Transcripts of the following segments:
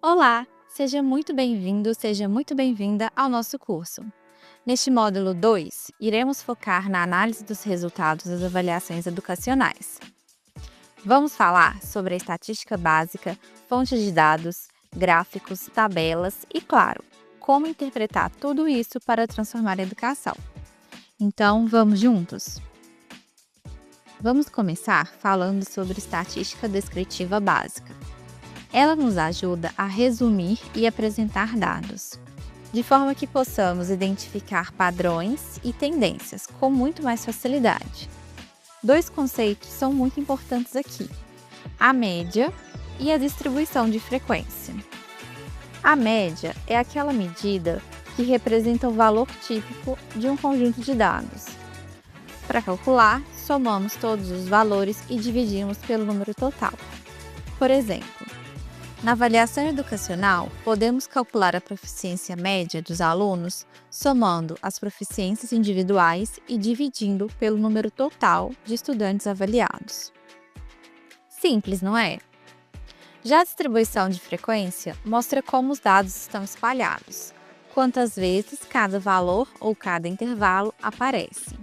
Olá, seja muito bem-vindo, seja muito bem-vinda ao nosso curso. Neste módulo 2, iremos focar na análise dos resultados das avaliações educacionais. Vamos falar sobre a estatística básica, fontes de dados, gráficos, tabelas e, claro, como interpretar tudo isso para transformar a educação. Então, vamos juntos? Vamos começar falando sobre estatística descritiva básica. Ela nos ajuda a resumir e apresentar dados, de forma que possamos identificar padrões e tendências com muito mais facilidade. Dois conceitos são muito importantes aqui: a média e a distribuição de frequência. A média é aquela medida que representa o valor típico de um conjunto de dados. Para calcular, somamos todos os valores e dividimos pelo número total. Por exemplo, na avaliação educacional, podemos calcular a proficiência média dos alunos somando as proficiências individuais e dividindo pelo número total de estudantes avaliados. Simples, não é? Já a distribuição de frequência mostra como os dados estão espalhados, quantas vezes cada valor ou cada intervalo aparece.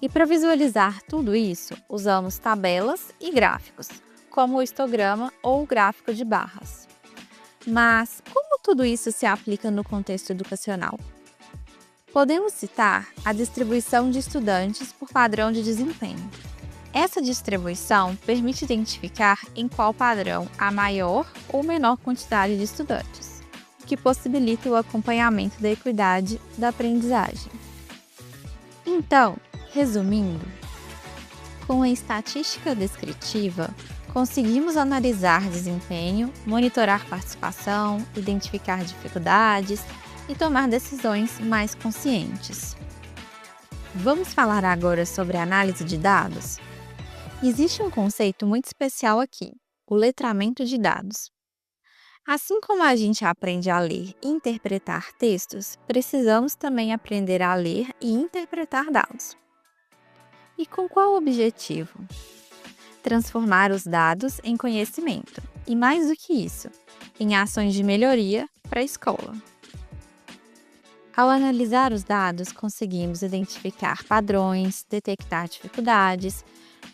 E para visualizar tudo isso, usamos tabelas e gráficos, como o histograma ou o gráfico de barras. Mas como tudo isso se aplica no contexto educacional? Podemos citar a distribuição de estudantes por padrão de desempenho. Essa distribuição permite identificar em qual padrão há maior ou menor quantidade de estudantes, o que possibilita o acompanhamento da equidade da aprendizagem. Então, resumindo, com a estatística descritiva, conseguimos analisar desempenho, monitorar participação, identificar dificuldades e tomar decisões mais conscientes. Vamos falar agora sobre a análise de dados? Existe um conceito muito especial aqui, o letramento de dados. Assim como a gente aprende a ler e interpretar textos, precisamos também aprender a ler e interpretar dados. E com qual objetivo? Transformar os dados em conhecimento e, mais do que isso, em ações de melhoria para a escola. Ao analisar os dados, conseguimos identificar padrões, detectar dificuldades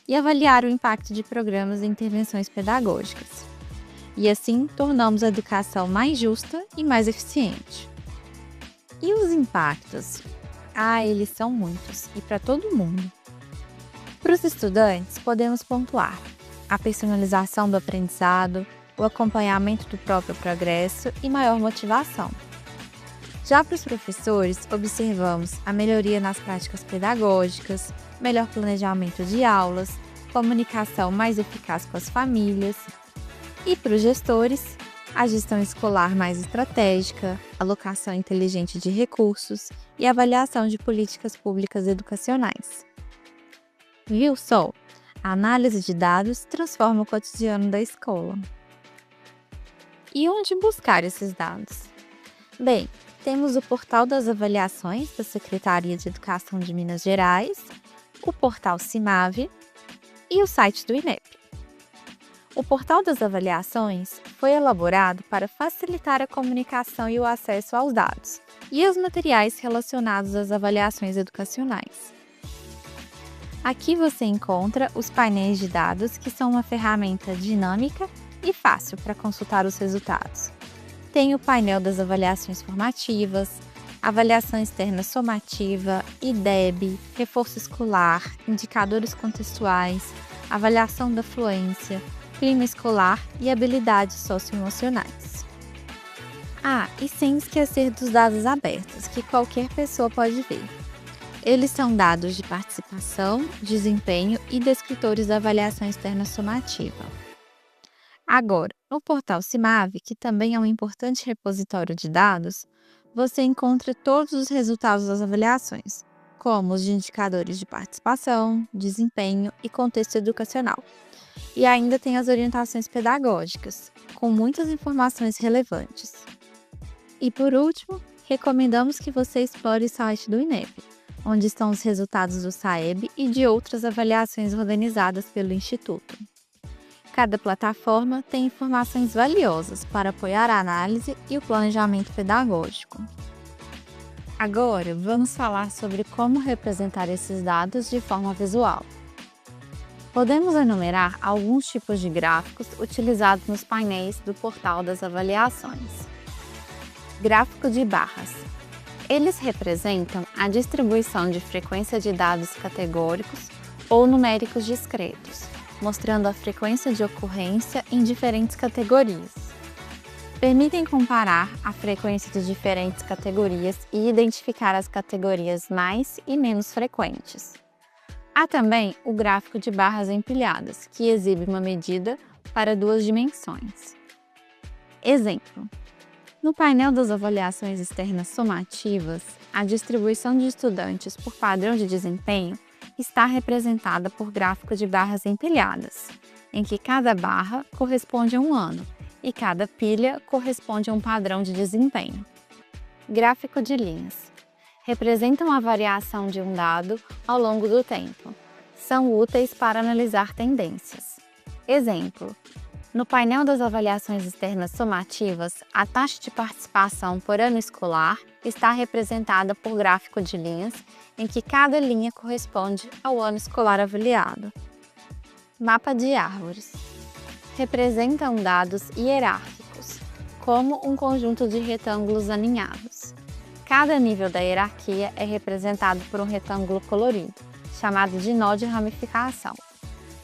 e avaliar o impacto de programas e intervenções pedagógicas. E assim, tornamos a educação mais justa e mais eficiente. E os impactos? Eles são muitos e para todo mundo. Para os estudantes, podemos pontuar a personalização do aprendizado, o acompanhamento do próprio progresso e maior motivação. Já para os professores, observamos a melhoria nas práticas pedagógicas, melhor planejamento de aulas, comunicação mais eficaz com as famílias. E para os gestores, a gestão escolar mais estratégica, alocação inteligente de recursos e avaliação de políticas públicas educacionais. Viu só? A análise de dados transforma o cotidiano da escola. E onde buscar esses dados? Bem, temos o portal das avaliações da Secretaria de Educação de Minas Gerais, o portal CIMAVE e o site do INEP. O portal das avaliações foi elaborado para facilitar a comunicação e o acesso aos dados e aos materiais relacionados às avaliações educacionais. Aqui você encontra os painéis de dados, que são uma ferramenta dinâmica e fácil para consultar os resultados. Tem o painel das avaliações formativas, avaliação externa somativa, IDEB, reforço escolar, indicadores contextuais, avaliação da fluência, clima escolar e habilidades socioemocionais. E sem esquecer dos dados abertos, que qualquer pessoa pode ver. Eles são dados de participação, desempenho e descritores da avaliação externa somativa. Agora, no portal CIMAVE, que também é um importante repositório de dados, você encontra todos os resultados das avaliações, como os de indicadores de participação, desempenho e contexto educacional. E ainda tem as orientações pedagógicas, com muitas informações relevantes. E por último, recomendamos que você explore o site do INEP, onde estão os resultados do SAEB e de outras avaliações organizadas pelo Instituto. Cada plataforma tem informações valiosas para apoiar a análise e o planejamento pedagógico. Agora, vamos falar sobre como representar esses dados de forma visual. Podemos enumerar alguns tipos de gráficos utilizados nos painéis do portal das avaliações. Gráfico de barras. Eles representam a distribuição de frequência de dados categóricos ou numéricos discretos, mostrando a frequência de ocorrência em diferentes categorias. Permitem comparar a frequência de diferentes categorias e identificar as categorias mais e menos frequentes. Há também o gráfico de barras empilhadas, que exibe uma medida para 2 dimensões. Exemplo: no painel das avaliações externas somativas, a distribuição de estudantes por padrão de desempenho está representada por gráfico de barras empilhadas, em que cada barra corresponde a um ano e cada pilha corresponde a um padrão de desempenho. Gráfico de linhas. Representam a variação de um dado ao longo do tempo. São úteis para analisar tendências. Exemplo: no painel das avaliações externas somativas, a taxa de participação por ano escolar está representada por gráfico de linhas, em que cada linha corresponde ao ano escolar avaliado. Mapa de árvores. Representam dados hierárquicos, como um conjunto de retângulos alinhados. Cada nível da hierarquia é representado por um retângulo colorido, chamado de nó de ramificação.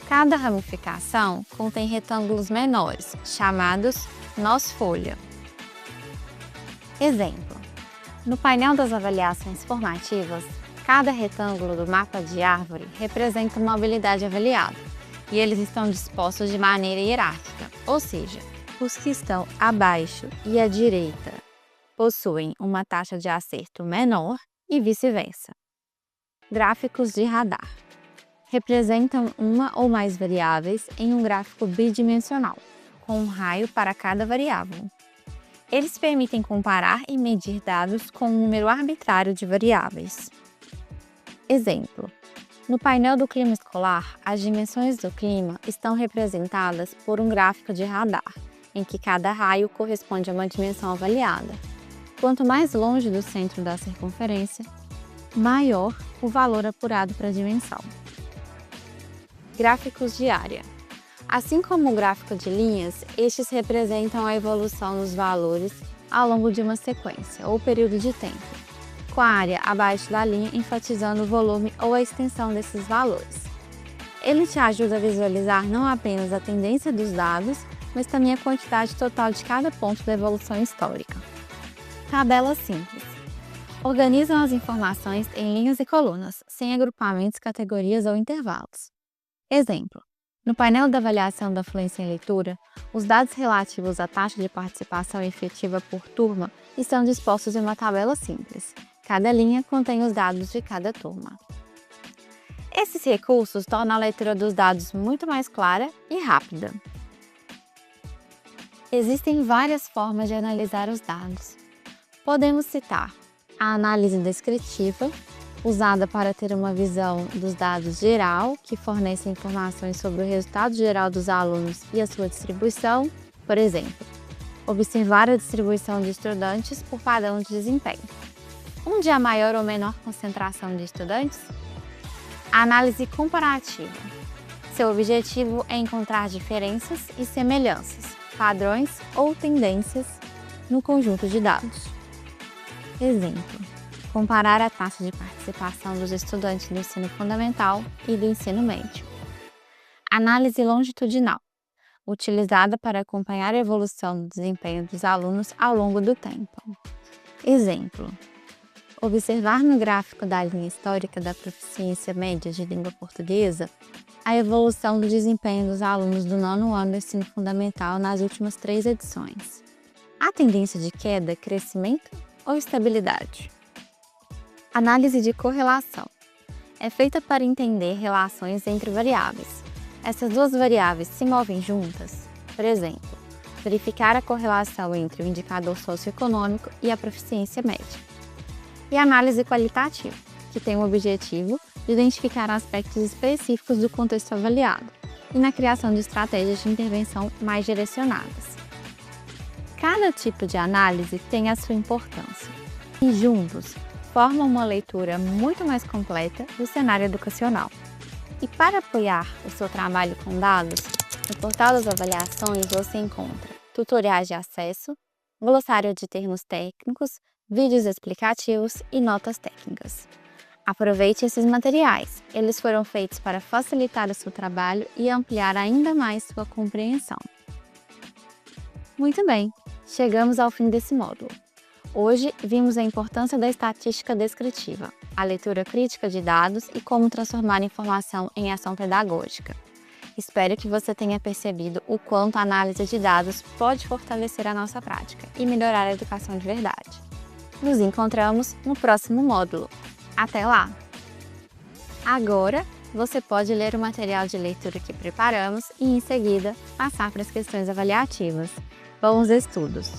Cada ramificação contém retângulos menores, chamados nós folha. Exemplo: no painel das avaliações formativas, cada retângulo do mapa de árvore representa uma habilidade avaliada, e eles estão dispostos de maneira hierárquica, ou seja, os que estão abaixo e à direita possuem uma taxa de acerto menor e vice-versa. Gráficos de radar. Representam uma ou mais variáveis em um gráfico bidimensional, com um raio para cada variável. Eles permitem comparar e medir dados com um número arbitrário de variáveis. Exemplo: no painel do clima escolar, as dimensões do clima estão representadas por um gráfico de radar, em que cada raio corresponde a uma dimensão avaliada. Quanto mais longe do centro da circunferência, maior o valor apurado para a dimensão. Gráficos de área. Assim como o gráfico de linhas, estes representam a evolução dos valores ao longo de uma sequência ou período de tempo, com a área abaixo da linha enfatizando o volume ou a extensão desses valores. Ele te ajuda a visualizar não apenas a tendência dos dados, mas também a quantidade total de cada ponto da evolução histórica. Tabelas simples. Organizam as informações em linhas e colunas, sem agrupamentos, categorias ou intervalos. Exemplo: no painel da avaliação da fluência em leitura, os dados relativos à taxa de participação efetiva por turma estão dispostos em uma tabela simples. Cada linha contém os dados de cada turma. Esses recursos tornam a leitura dos dados muito mais clara e rápida. Existem várias formas de analisar os dados. Podemos citar a análise descritiva, usada para ter uma visão dos dados geral, que fornece informações sobre o resultado geral dos alunos e a sua distribuição, por exemplo, observar a distribuição de estudantes por padrão de desempenho. Onde há maior ou menor concentração de estudantes? A análise comparativa. Seu objetivo é encontrar diferenças e semelhanças, padrões ou tendências no conjunto de dados. Exemplo: comparar a taxa de participação dos estudantes do ensino fundamental e do ensino médio. Análise longitudinal, utilizada para acompanhar a evolução do desempenho dos alunos ao longo do tempo. Exemplo: observar no gráfico da linha histórica da proficiência média de língua portuguesa a evolução do desempenho dos alunos do 9º ano do ensino fundamental nas últimas 3 edições. Há tendência de queda, crescimento ou estabilidade? Análise de correlação. É feita para entender relações entre variáveis. Essas duas variáveis se movem juntas. Por exemplo, verificar a correlação entre o indicador socioeconômico e a proficiência média. E análise qualitativa, que tem o objetivo de identificar aspectos específicos do contexto avaliado e na criação de estratégias de intervenção mais direcionadas. Cada tipo de análise tem a sua importância e juntos formam uma leitura muito mais completa do cenário educacional. E para apoiar o seu trabalho com dados, no portal das avaliações você encontra tutoriais de acesso, glossário de termos técnicos, vídeos explicativos e notas técnicas. Aproveite esses materiais, eles foram feitos para facilitar o seu trabalho e ampliar ainda mais sua compreensão. Muito bem, chegamos ao fim desse módulo. Hoje vimos a importância da estatística descritiva, a leitura crítica de dados e como transformar informação em ação pedagógica. Espero que você tenha percebido o quanto a análise de dados pode fortalecer a nossa prática e melhorar a educação de verdade. Nos encontramos no próximo módulo. Até lá! Agora, você pode ler o material de leitura que preparamos e, em seguida, passar para as questões avaliativas. Bons estudos!